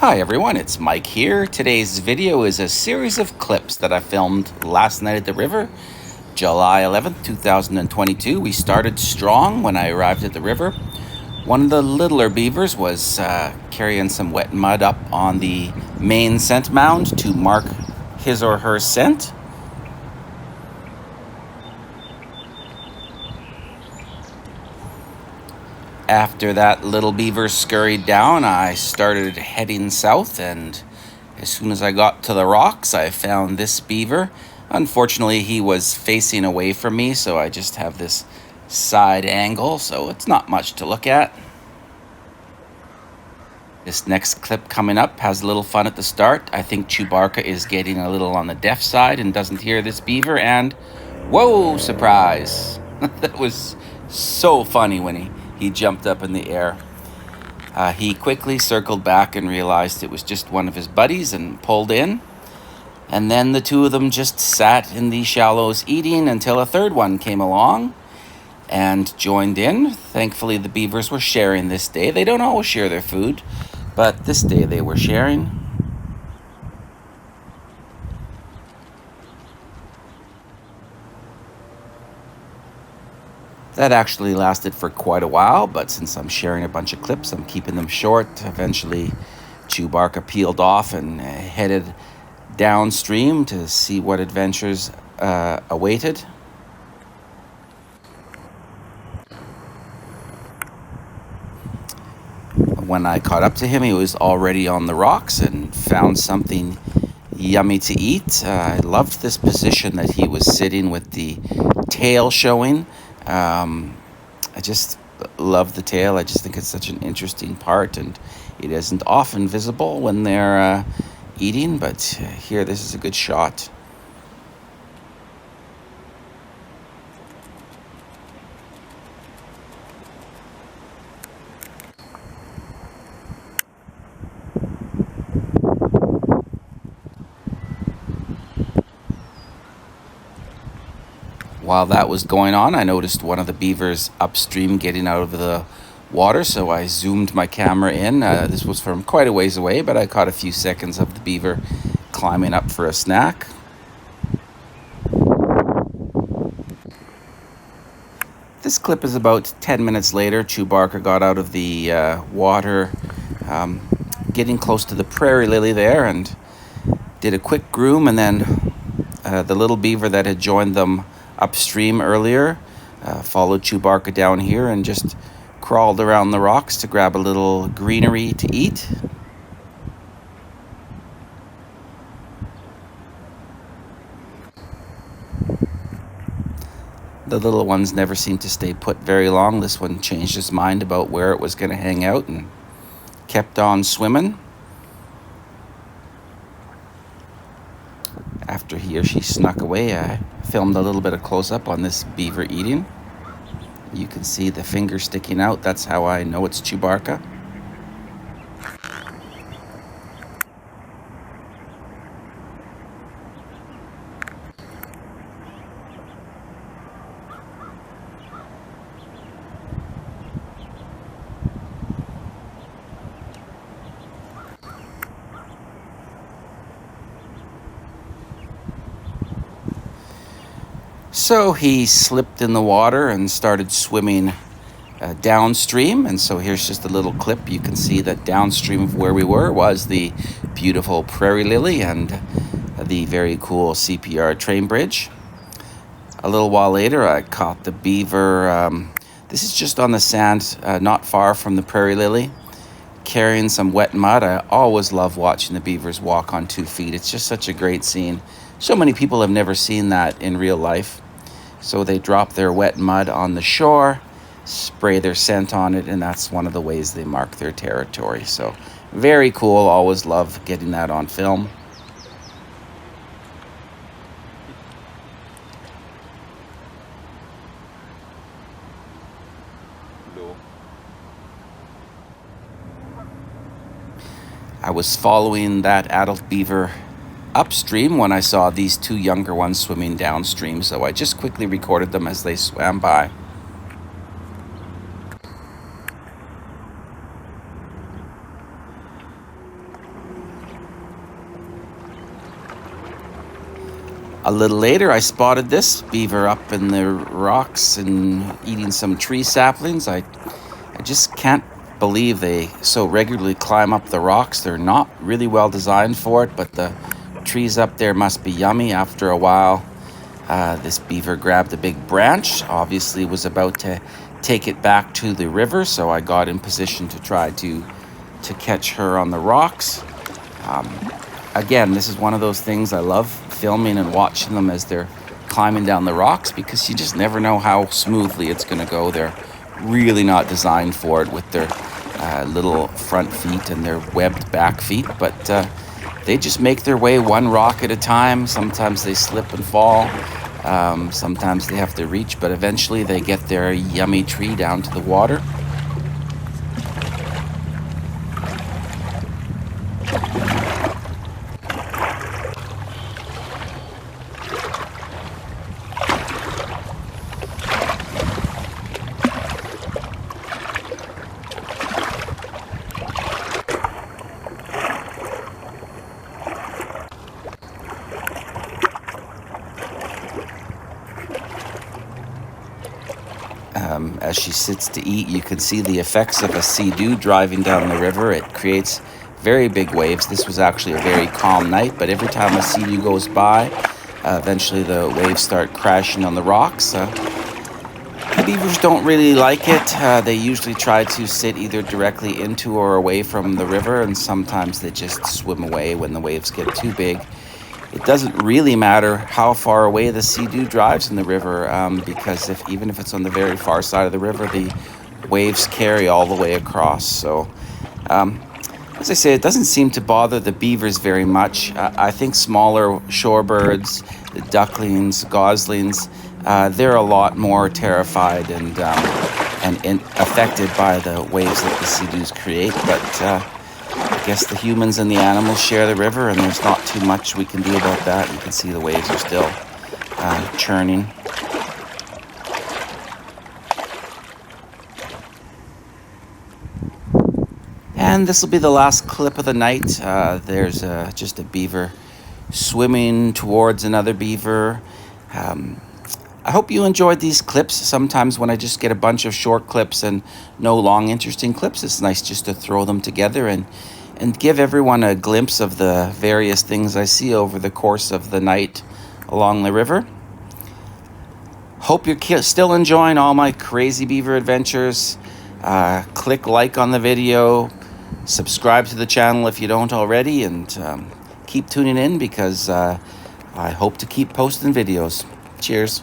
Hi everyone, it's Mike here. Today's video is a series of clips that I filmed last night at the river, July 11th, 2022. We started strong when I arrived at the river. One of the littler beavers was carrying some wet mud up on the main scent mound to mark his or her scent. After that little beaver scurried down, I started heading south, and as soon as I got to the rocks, I found this beaver. Unfortunately, he was facing away from me, so I just have this side angle, so it's not much to look at. This next clip coming up has a little fun at the start. I think Chewbacca is getting a little on the deaf side and doesn't hear this beaver, and whoa, surprise! That was so funny when he jumped up in the air. He quickly circled back and realized it was just one of his buddies and pulled in. And then the two of them just sat in the shallows eating until a third one came along and joined in. Thankfully, the beavers were sharing this day. They don't always share their food, but this day they were sharing. That actually lasted for quite a while, but since I'm sharing a bunch of clips, I'm keeping them short. Eventually, Chewbacca peeled off and headed downstream to see what adventures awaited. When I caught up to him, he was already on the rocks and found something yummy to eat. I loved this position that he was sitting with the tail showing. I just love the tail. I just think it's such an interesting part, and it isn't often visible when they're eating, but here this is a good shot. While that was going on, I noticed one of the beavers upstream getting out of the water, so I zoomed my camera in. This was from quite a ways away, but I caught a few seconds of the beaver climbing up for a snack. This clip is about 10 minutes later. Chewbacca got out of the water, getting close to the prairie lily there, and did a quick groom, and then the little beaver that had joined them upstream earlier followed Chewbacca down here and just crawled around the rocks to grab a little greenery to eat. The little ones never seem to stay put very long. This one changed his mind about where it was going to hang out and kept on swimming. After he or she snuck away, I filmed a little bit of close-up on this beaver eating. You can see the finger sticking out. That's how I know it's Chewbacca. So he slipped in the water and started swimming downstream. And so here's just a little clip. You can see that downstream of where we were was the beautiful prairie lily and the very cool CPR train bridge. A little while later, I caught the beaver. This is just on the sand, not far from the prairie lily, carrying some wet mud. I always love watching the beavers walk on 2 feet. It's just such a great scene. So many people have never seen that in real life. So they drop their wet mud on the shore, spray their scent on it, and that's one of the ways they mark their territory. So very cool. Always love getting that on film. I was following that adult beaver upstream when I saw these two younger ones swimming downstream, so I just quickly recorded them as they swam by. A little later, I spotted this beaver up in the rocks and eating some tree saplings. I just can't believe they so regularly climb up the rocks. They're not really well designed for it, but the trees up there must be yummy. After a while, this beaver grabbed a big branch, obviously was about to take it back to the river, so I got in position to try to catch her on the rocks. Again, this is one of those things I love filming and watching them as they're climbing down the rocks, because you just never know how smoothly it's going to go. They're really not designed for it with their little front feet and their webbed back feet, but they just make their way one rock at a time. Sometimes they slip and fall. Sometimes they have to reach, but eventually they get their yummy tree down to the water. As she sits to eat, you can see the effects of a sea-doo driving down the river. It creates very big waves. This was actually a very calm night, but every time a sea-doo goes by, eventually the waves start crashing on the rocks. The beavers don't really like it. They usually try to sit either directly into or away from the river, and sometimes they just swim away when the waves get too big. It doesn't really matter how far away the sea-doo drives in the river, because even if it's on the very far side of the river, the waves carry all the way across. So, as I say, it doesn't seem to bother the beavers very much. I think smaller shorebirds, the ducklings, goslings, they're a lot more terrified and affected by the waves that the sea-doos create. But I guess the humans and the animals share the river, and there's not too much we can do about that. You can see the waves are still churning. And this will be the last clip of the night. There's just a beaver swimming towards another beaver. I hope you enjoyed these clips. Sometimes when I just get a bunch of short clips and no long, interesting clips, it's nice just to throw them together and give everyone a glimpse of the various things I see over the course of the night along the river. Hope you're still enjoying all my crazy beaver adventures. Click like on the video, subscribe to the channel if you don't already, and keep tuning in, because I hope to keep posting videos. Cheers.